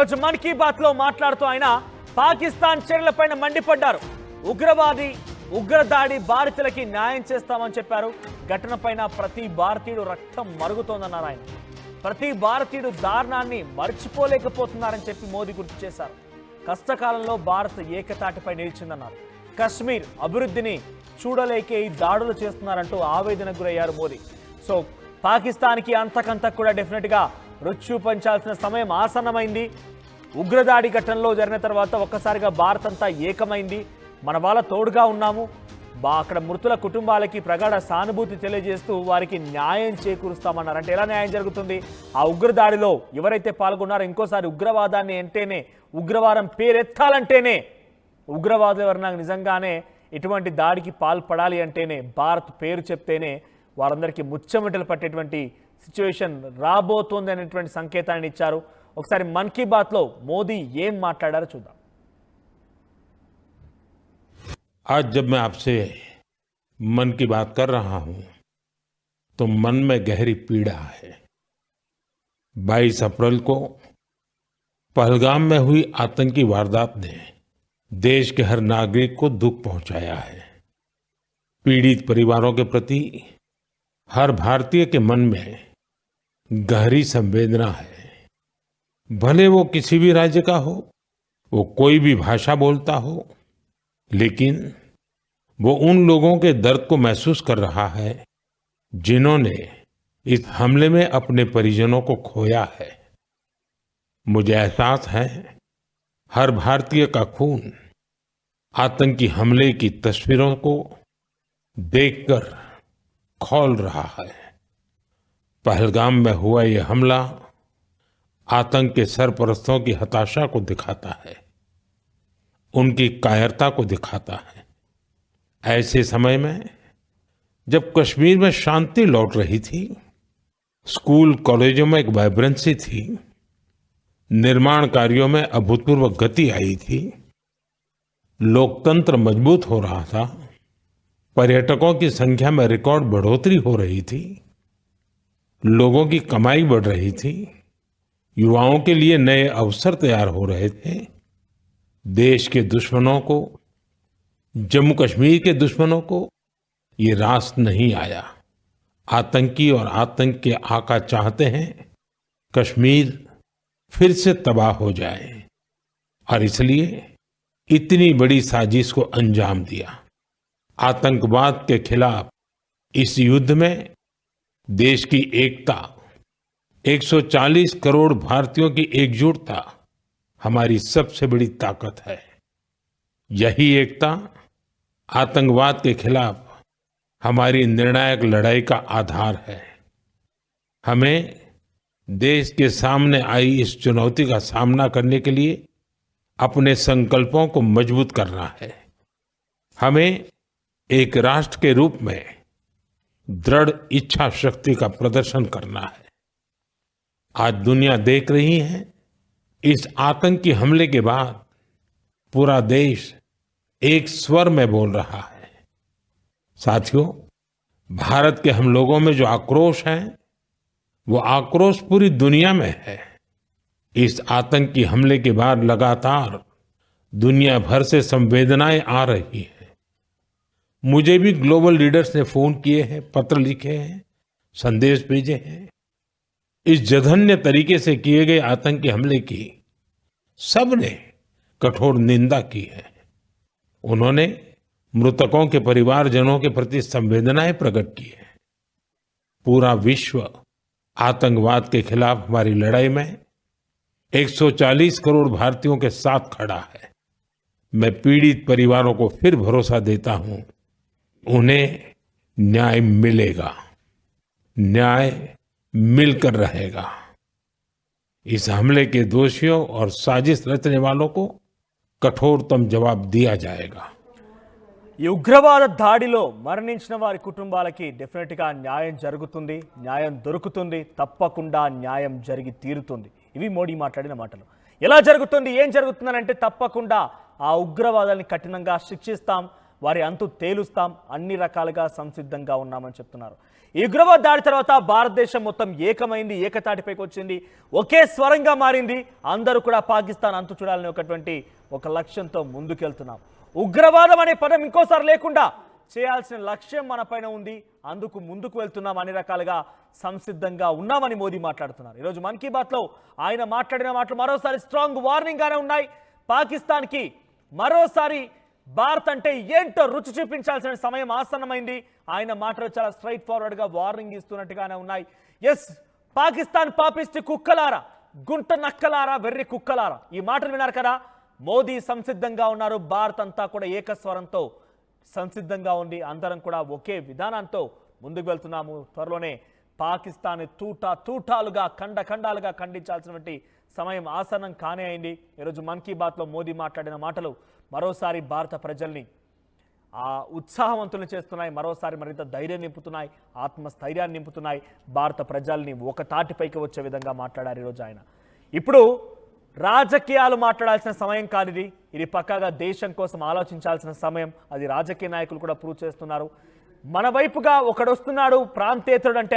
ఈరోజు మన్ కీ బాత్ లో మాట్లాడుతూ ఆయన పాకిస్తాన్ చర్యలపైన మండిపడ్డారు. ఉగ్రదాడి బాధితులకి న్యాయం చేస్తామని చెప్పారు. ఘటనపైన ప్రతి భారతీయుడు రక్తం మరుగుతోందన్నారు ఆయన. ప్రతి భారతీయుడు దారుణాన్ని మర్చిపోలేకపోతున్నారని చెప్పి మోదీ గుర్తు చేశారు. కష్టకాలంలో భారత్ ఏకతాటిపై నిలిచిందన్నారు. కశ్మీర్ అభివృద్ధిని చూడలేకే ఈ దాడులు చేస్తున్నారంటూ ఆవేదనకు గురయ్యారు మోదీ. సో పాకిస్తాన్కి అంతకంత కూడా డెఫినెట్గా రుచి చూపించాల్సిన సమయం ఆసన్నమైంది. ఉగ్రదాడి ఘటనలో జరిగిన తర్వాత ఒక్కసారిగా భారత్ అంతా ఏకమైంది. మన వాళ్ళ తోడుగా ఉన్నాము. అక్కడ మృతుల కుటుంబాలకి ప్రగాఢ సానుభూతి తెలియజేస్తూ వారికి న్యాయం చేకూరుస్తామన్నారు. అంటే ఎలా న్యాయం జరుగుతుంది? ఆ ఉగ్రదాడిలో ఎవరైతే పాల్గొన్నారో ఇంకోసారి ఉగ్రవాదాన్ని అంటేనే, ఉగ్రవాదం పేరెత్తాలంటేనే, ఉగ్రవాదులు ఎవరన్నా నిజంగానే ఇటువంటి దాడికి పాల్పడాలి అంటేనే, భారత్ పేరు చెప్తేనే వారందరికీ ముచ్చెమటలు పట్టేటువంటి సిచ్యువేషన్ రాబోతోంది అనేటువంటి సంకేతాన్ని ఇచ్చారు. ఒకసారి మన్ కీ బాత్లో మోదీ ఏం మాట్లాడారో చూద్దాం. आज जब मैं आपसे मन की बात कर रहा हूं तो मन में गहरी पीड़ा है। 22 अप्रैल को पहलगाम में हुई आतंकी वारदात ने देश के हर नागरिक को दुख पहुंचाया है। पीड़ित परिवारों के प्रति हर भारतीय के मन में गहरी संवेदना है। भले वो किसी भी राज्य का हो, वो कोई भी भाषा बोलता हो, लेकिन वो उन लोगों के दर्द को महसूस कर रहा है जिन्होंने इस हमले में अपने परिजनों को खोया है। मुझे एहसास है हर भारतीय का खून आतंकी हमले की तस्वीरों को देखकर खौल रहा है। पहलगाम में हुआ ये हमला आतंक के सरपरस्तों की हताशा को दिखाता है, उनकी कायरता को दिखाता है। ऐसे समय में जब कश्मीर में शांति लौट रही थी, स्कूल कॉलेजों में एक वाइब्रेंसी थी, निर्माण कार्यों में अभूतपूर्व गति आई थी, लोकतंत्र मजबूत हो रहा था, पर्यटकों की संख्या में रिकॉर्ड बढ़ोतरी हो रही थी, लोगों की कमाई बढ़ रही थी, युवाओं के लिए नए अवसर तैयार हो रहे थे, देश के दुश्मनों को, जम्मू कश्मीर के दुश्मनों को ये रास नहीं आया। आतंकी और आतंक के आका चाहते हैं कश्मीर फिर से तबाह हो जाए और इसलिए इतनी बड़ी साजिश को अंजाम दिया। आतंकवाद के खिलाफ इस युद्ध में देश की एकता, 140 करोड़ भारतीयों की एकजुटता हमारी सबसे बड़ी ताकत है। यही एकता आतंकवाद के खिलाफ हमारी निर्णायक लड़ाई का आधार है। हमें देश के सामने आई इस चुनौती का सामना करने के लिए अपने संकल्पों को मजबूत करना है। हमें एक राष्ट्र के रूप में दृढ़ इच्छा शक्ति का प्रदर्शन करना है। आज दुनिया देख रही है, इस आतंकी हमले के बाद पूरा देश एक स्वर में बोल रहा है। साथियों, भारत के हम लोगों में जो आक्रोश है, वो आक्रोश पूरी दुनिया में है। इस आतंकी हमले के बाद लगातार दुनिया भर से संवेदनाएं आ रही हैं। मुझे भी ग्लोबल लीडर्स ने फोन किए हैं, पत्र लिखे हैं, संदेश भेजे हैं। इस जघन्य तरीके से किए गए आतंकी हमले की सबने कठोर निंदा की है। उन्होंने मृतकों के परिवारजनों के प्रति संवेदनाएं प्रकट की है। पूरा विश्व आतंकवाद के खिलाफ हमारी लड़ाई में 140 करोड़ भारतीयों के साथ खड़ा है। मैं पीड़ित परिवारों को फिर भरोसा देता हूं, उन्हें न्याय मिलेगा, न्याय मिलकर रहेगा। इस हमले के दोषियों और साजिश रचने वालों को कठोरतम जवाब दिया जाएगा। ఈ ఉగ్రవాద దాడిలో మరణించిన వారి కుటుంబాలకి డెఫినెట్గా న్యాయం జరుగుతుంది, న్యాయం దొరుకుతుంది, తప్పకుండా న్యాయం జరిగి తీరుతుంది. ఇవి మోడీ మాట్లాడిన మాటలు. ఎలా జరుగుతుంది, ఏం జరుగుతుందంటే తప్పకుండా ఆ ఉగ్రవాదాన్ని కఠినంగా శిక్షిస్తాం, వారి అంతు తేలుస్తాం, అన్ని రకాలుగా సంసిద్ధంగా ఉన్నామని చెప్తున్నారు. ఈ ఉగ్రవాద దాడి తర్వాత భారతదేశం మొత్తం ఏకమైంది, ఏకతాటిపైకి వచ్చింది, ఒకే స్వరంగా మారింది. అందరూ కూడా పాకిస్తాన్ అంతు చూడాలని ఒక లక్ష్యంతో ముందుకెళ్తున్నాం. ఉగ్రవాదం అనే పదం ఇంకోసారి లేకుండా చేయాల్సిన లక్ష్యం మన పైన ఉంది. అందుకు ముందుకు వెళ్తున్నాం, అన్ని రకాలుగా సంసిద్ధంగా ఉన్నామని మోదీ మాట్లాడుతున్నారు. ఈరోజు మన్ కీ బాత్లో ఆయన మాట్లాడిన మాటలు మరోసారి స్ట్రాంగ్ వార్నింగ్ గానే ఉన్నాయి. పాకిస్తాన్కి మరోసారి భారత్ అంటే ఏంటో రుచి చూపించాల్సిన సమయం ఆసన్నమైంది. ఆయన మాటలు చాలా స్ట్రైట్ ఫార్వర్డ్ గా వార్నింగ్ ఇస్తున్నట్టుగానే ఉన్నాయి. ఎస్, పాకిస్తాన్ పాపిస్ట్ కుక్కలారా, గుంట నక్కలారా, వెర్రి కుక్కలారా, ఈ మాటలు విన్నారు కదా. మోదీ సంసిద్ధంగా ఉన్నారు. భారత్ అంతా కూడా ఏకస్వరంతో సంసిద్ధంగా ఉంది. అందరం కూడా ఒకే విధానంతో ముందుకు వెళ్తున్నాము. త్వరలోనే పాకిస్తాన్ తూటాలుగా ఖండాలుగా ఖండించాల్సినటువంటి సమయం ఆసన్నం కానే అయింది. ఈరోజు మన్ కీ బాత్లో మోదీ మాట్లాడిన మాటలు మరోసారి భారత ప్రజల్ని ఉత్సాహవంతులు చేస్తున్నాయి. మరోసారి మరింత ధైర్యం నింపుతున్నాయి, ఆత్మస్థైర్యాన్ని నింపుతున్నాయి. భారత ప్రజల్ని ఒక తాటిపైకి వచ్చే విధంగా మాట్లాడారు ఈరోజు ఆయన. ఇప్పుడు రాజకీయాలు మాట్లాడాల్సిన సమయం కానిది, ఇది పక్కాగా దేశం కోసం ఆలోచించాల్సిన సమయం. అది రాజకీయ నాయకులు కూడా ప్రూవ్ చేస్తున్నారు. మన వైపుగా ఒకడొస్తున్నాడు, ప్రాంతేతరుడు అంటే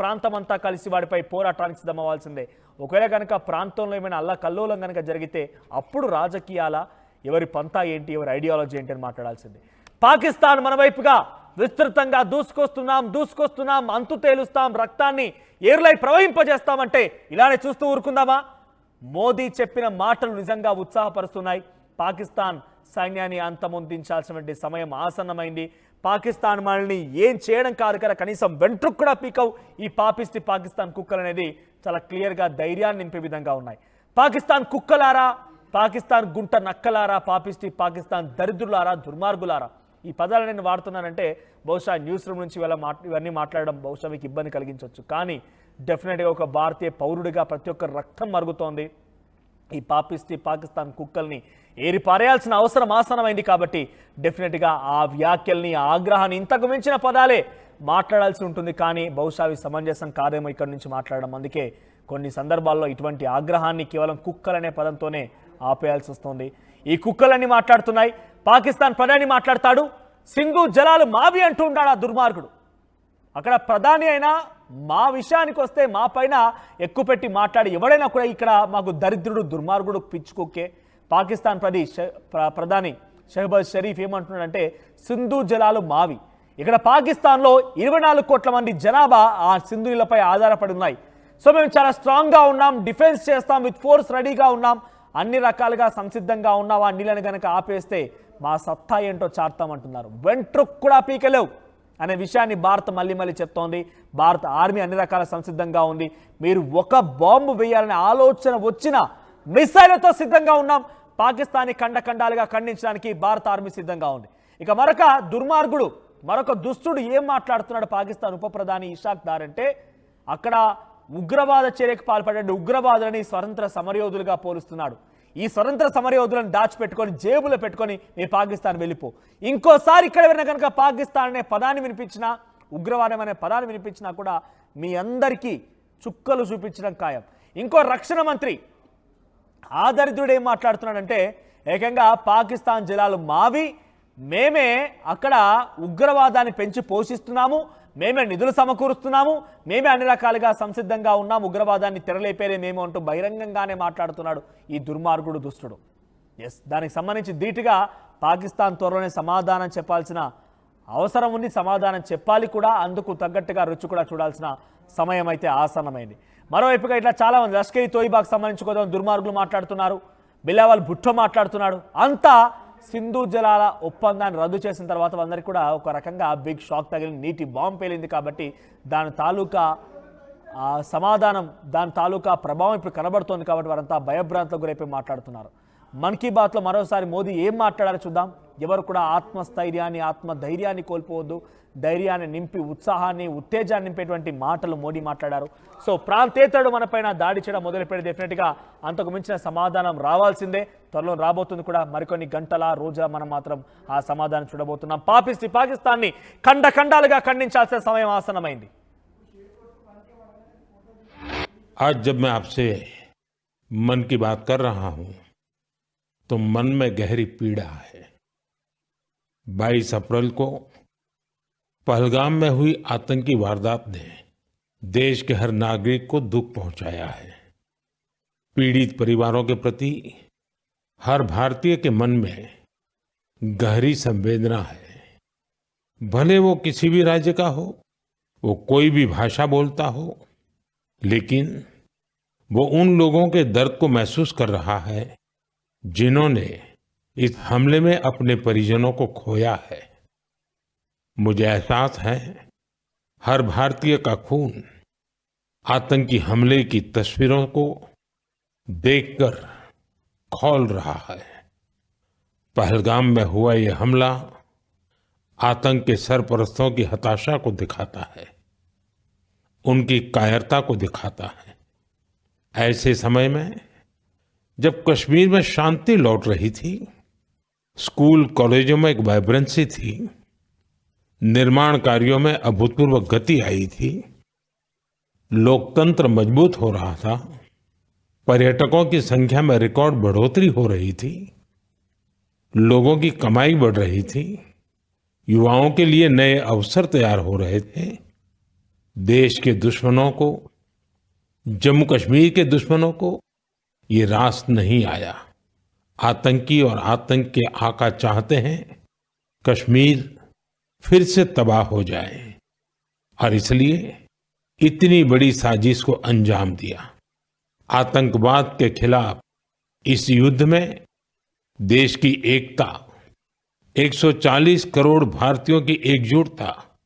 ప్రాంతం అంతా కలిసి వాడిపై పోరాటానికి సిద్ధమవ్వాల్సిందే. ఒకవేళ కనుక ప్రాంతంలో ఏమైనా అల్లకల్లోలం కనుక జరిగితే అప్పుడు రాజకీయాల ఎవరి పంతా ఏంటి, ఎవరి ఐడియాలజీ ఏంటి అని మాట్లాడాల్సిందే. పాకిస్తాన్ మన వైపుగా విస్తృతంగా దూసుకొస్తున్నాం, అంతు తేలుస్తాం, రక్తాన్ని ఏరులై ప్రవహింపజేస్తామంటే ఇలానే చూస్తూ ఊరుకుందామా? మోదీ చెప్పిన మాటలు నిజంగా ఉత్సాహపరుస్తున్నాయి. పాకిస్తాన్ సైన్యాన్ని అంతమొందించాల్సినటువంటి సమయం ఆసన్నమైంది. పాకిస్తాన్ మనల్ని ఏం చేయడం కాదు కదా, కనీసం వెంట్రుకు కూడా పీకవు ఈ పాకిస్తాన్ కుక్కలు అనేది చాలా క్లియర్గా ధైర్యాన్ని నింపే విధంగా ఉన్నాయి. పాకిస్తాన్ కుక్కలారా, పాకిస్తాన్ గుంట నక్కలారా, పాకిస్తాన్ దరిద్రులారా, దుర్మార్గులారా, ఈ పదాలు నేను వాడుతున్నానంటే బహుశా న్యూస్ రూమ్ నుంచి ఇవన్నీ మాట్లాడడం బహుశా మీకు ఇబ్బంది కలిగించవచ్చు. కానీ డెఫినెట్గా ఒక భారతీయ పౌరుడిగా ప్రతి ఒక్క రక్తం మరుగుతోంది. ఈ పాకిస్తాన్ కుక్కల్ని ఏరి పారేయాల్సిన అవసరం ఆసనమైంది. కాబట్టి డెఫినెట్గా ఆ వ్యాఖ్యల్ని, ఆగ్రహాన్ని, ఇంతకు మించిన పదాలే మాట్లాడాల్సి ఉంటుంది. కానీ బహుశా అవి సమంజసం కాదేమో ఇక్కడి నుంచి మాట్లాడడం. అందుకే కొన్ని సందర్భాల్లో ఇటువంటి ఆగ్రహాన్ని కేవలం కుక్కలనే పదంతోనే ఆపేయాల్సి వస్తుంది. ఈ కుక్కలన్నీ మాట్లాడుతున్నాయి. పాకిస్తాన్ ప్రధాని మాట్లాడతాడు, సింధు జలాలు మావి అంటూ ఉంటాడు ఆ దుర్మార్గుడు. అక్కడ ప్రధాని అయినా మా విషయానికి వస్తే మా పైన ఎక్కువ పెట్టి మాట్లాడి ఎవడైనా కూడా ఇక్కడ మాకు దరిద్రుడు, దుర్మార్గుడు, పిచ్చుకోకే. పాకిస్తాన్ ప్రధాని షహబాజ్ షరీఫ్ ఏమంటున్నాడంటే సింధు జలాలు మావి. ఇక్కడ పాకిస్తాన్లో 24 కోట్ల మంది జనాభా ఆ సింధు నీళ్ళపై ఆధారపడి ఉన్నాయి. సో మేము చాలా స్ట్రాంగ్గా ఉన్నాం, డిఫెన్స్ చేస్తాం, విత్ ఫోర్స్ రెడీగా ఉన్నాం, అన్ని రకాలుగా సంసిద్ధంగా ఉన్నాం. ఆ నీళ్ళని కనుక ఆపేస్తే మా సత్తా ఏంటో చాటుతామంటున్నారు. వెంట్రుకు కూడా పీకలేవు అనే విషయాన్ని భారత్ మళ్ళీ చెప్తోంది. భారత ఆర్మీ అన్ని రకాల సంసిద్ధంగా ఉంది. మీరు ఒక బాంబు వేయాలనే ఆలోచన వచ్చిన మిసైళ్లతో సిద్ధంగా ఉన్నాం. పాకిస్తాన్ని ఖండాలుగా ఖండించడానికి భారత ఆర్మీ సిద్ధంగా ఉంది. ఇక మరొక దుష్టుడు ఏం మాట్లాడుతున్నాడు పాకిస్తాన్ ఉప ప్రధాని ఇషాక్ దార్ అంటే, అక్కడ ఉగ్రవాద చర్యకు పాల్పడే ఉగ్రవాదులని స్వతంత్ర సమరయోధులుగా పోలుస్తున్నాడు. ఈ స్వతంత్ర సమరయోధులను దాచిపెట్టుకొని జేబులో పెట్టుకొని మీ పాకిస్తాన్ వెళ్ళిపో. ఇంకోసారి ఇక్కడ విన్న కనుక పాకిస్తాన్ అనే పదాన్ని వినిపించినా, ఉగ్రవాదం అనే పదాన్ని వినిపించినా కూడా మీ అందరికీ చుక్కలు చూపించడం ఖాయం. ఇంకో రక్షణ మంత్రి ఆ దరిద్రుడు ఏం మాట్లాడుతున్నాడంటే, ఏకంగా పాకిస్తాన్ జలాలు మావి, మేమే అక్కడ ఉగ్రవాదాన్ని పెంచి పోషిస్తున్నాము, మేమే నిధులు సమకూరుస్తున్నాము, మేమే అన్ని రకాలుగా సంసిద్ధంగా ఉన్నాం, ఉగ్రవాదాన్ని తెరలేపేరే మేము అంటూ బహిరంగంగానే మాట్లాడుతున్నాడు ఈ దుర్మార్గుడు, దుష్టుడు. ఎస్, దానికి సంబంధించి ధీటుగా పాకిస్తాన్ త్వరలోనే సమాధానం చెప్పాల్సిన అవసరం ఉంది, సమాధానం చెప్పాలి కూడా. అందుకు తగ్గట్టుగా రుచి కూడా చూడాల్సిన సమయం అయితే ఆసన్నమైంది. మరోవైపుగా ఇట్లా చాలా మంది లష్కర్ తోయిబాకు సంబంధించి కొంత దుర్మార్గులు మాట్లాడుతున్నారు, బిలావల్ భుట్టో మాట్లాడుతున్నాడు. అంతా సింధు జలాల ఒప్పందాన్ని రద్దు చేసిన తర్వాత అందరికీ కూడా ఒక రకంగా బిగ్ షాక్ తగిలింది, నీటి బాంబు పేలింది. కాబట్టి దాని తాలూకా సమాధానం, దాని తాలూకా ప్రభావం ఇప్పుడు కనబడుతోంది. కాబట్టి వారంతా భయభ్రాంతులకు గురైపోయి మాట్లాడుతున్నారు. మన్ కీ బాత్లో మరోసారి మోదీ ఏం మాట్లాడారో చూద్దాం. ఎవరు కూడా ఆత్మస్థైర్యాన్ని, ఆత్మధైర్యాన్ని కోల్పోవద్దు, ధైర్యాన్ని నింపి ఉత్సాహాన్ని, ఉత్తేజాన్ని నింపేటువంటి మాటలు మోడీ మాట్లాడారు. సో ప్రాంతేతరుడు మనపైన దాడి చేయడం మొదలుపెట్టి డెఫినెట్గా అంతకు మించిన సమాధానం రావాల్సిందే. త్వరలో రాబోతుంది కూడా. మరికొన్ని గంటల రోజుల మనం మాత్రం ఆ సమాధానం చూడబోతున్నాం. పాకిస్తాన్ని ఖండాలుగా ఖండించాల్సిన సమయం ఆసన్నమైంది. आज जब मैं आपसे मन की बात कर रहा हूं तो मन में गहरी पीड़ा है। 22 अप्रैल को पहलगाम में हुई आतंकी वारदात ने देश के हर नागरिक को दुख पहुंचाया है। पीड़ित परिवारों के प्रति हर भारतीय के मन में गहरी संवेदना है। भले वो किसी भी राज्य का हो, वो कोई भी भाषा बोलता हो, लेकिन वो उन लोगों के दर्द को महसूस कर रहा है जिन्होंने इस हमले में अपने परिजनों को खोया है। मुझे एहसास है हर भारतीय का खून आतंकी हमले की तस्वीरों को देखकर खौल रहा है। पहलगाम में हुआ ये हमला आतंक के सरपरस्तों की हताशा को दिखाता है, उनकी कायरता को दिखाता है। ऐसे समय में जब कश्मीर में शांति लौट रही थी, स्कूल कॉलेजों में एक वाइब्रेंसी थी, निर्माण कार्यों में अभूतपूर्व गति आई थी, लोकतंत्र मजबूत हो रहा था, पर्यटकों की संख्या में रिकॉर्ड बढ़ोतरी हो रही थी, लोगों की कमाई बढ़ रही थी, युवाओं के लिए नए अवसर तैयार हो रहे थे, देश के दुश्मनों को, जम्मू कश्मीर के दुश्मनों को ये रास नहीं आया। आतंकी और आतंक के आका चाहते हैं कश्मीर फिर से तबाह हो जाए और इसलिए इतनी बड़ी साजिश को अंजाम दिया। आतंकवाद के खिलाफ इस युद्ध में देश की एकता, 140 करोड़ भारतीयों की एकजुटता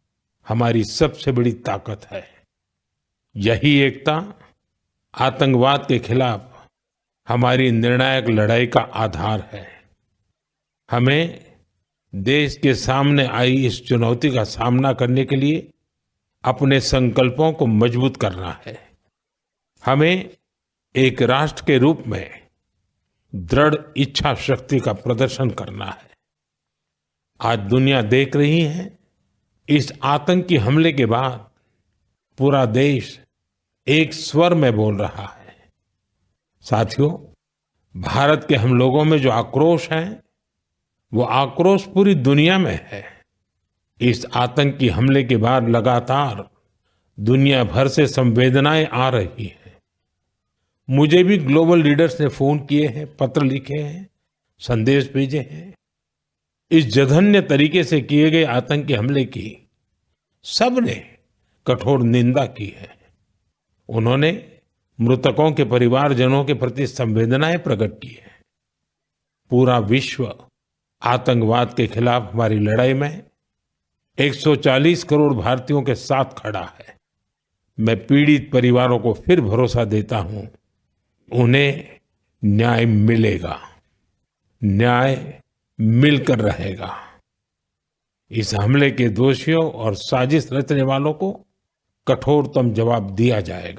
हमारी सबसे बड़ी ताकत है। यही एकता आतंकवाद के खिलाफ हमारी निर्णायक लड़ाई का आधार है। हमें देश के सामने आई इस चुनौती का सामना करने के लिए अपने संकल्पों को मजबूत करना है। हमें एक राष्ट्र के रूप में दृढ़ इच्छा शक्ति का प्रदर्शन करना है। आज दुनिया देख रही है, इस आतंकी हमले के बाद पूरा देश एक स्वर में बोल रहा है। साथियों, भारत के हम लोगों में जो आक्रोश है, वो आक्रोश पूरी दुनिया में है। इस आतंकी हमले के बाद लगातार दुनिया भर से संवेदनाएं आ रही हैं। मुझे भी ग्लोबल लीडर्स ने फोन किए हैं, पत्र लिखे हैं, संदेश भेजे हैं। इस जघन्य तरीके से किए गए आतंकी हमले की सबने कठोर निंदा की है। उन्होंने मृतकों के परिवारजनों के प्रति संवेदनाएं प्रकट की है। पूरा विश्व आतंकवाद के खिलाफ हमारी लड़ाई में 140 करोड़ भारतीयों के साथ खड़ा है। मैं पीड़ित परिवारों को फिर भरोसा देता हूं, उन्हें न्याय मिलेगा, न्याय मिलकर रहेगा। इस हमले के दोषियों और साजिश रचने वालों को कठोरतम जवाब दिया जाएगा।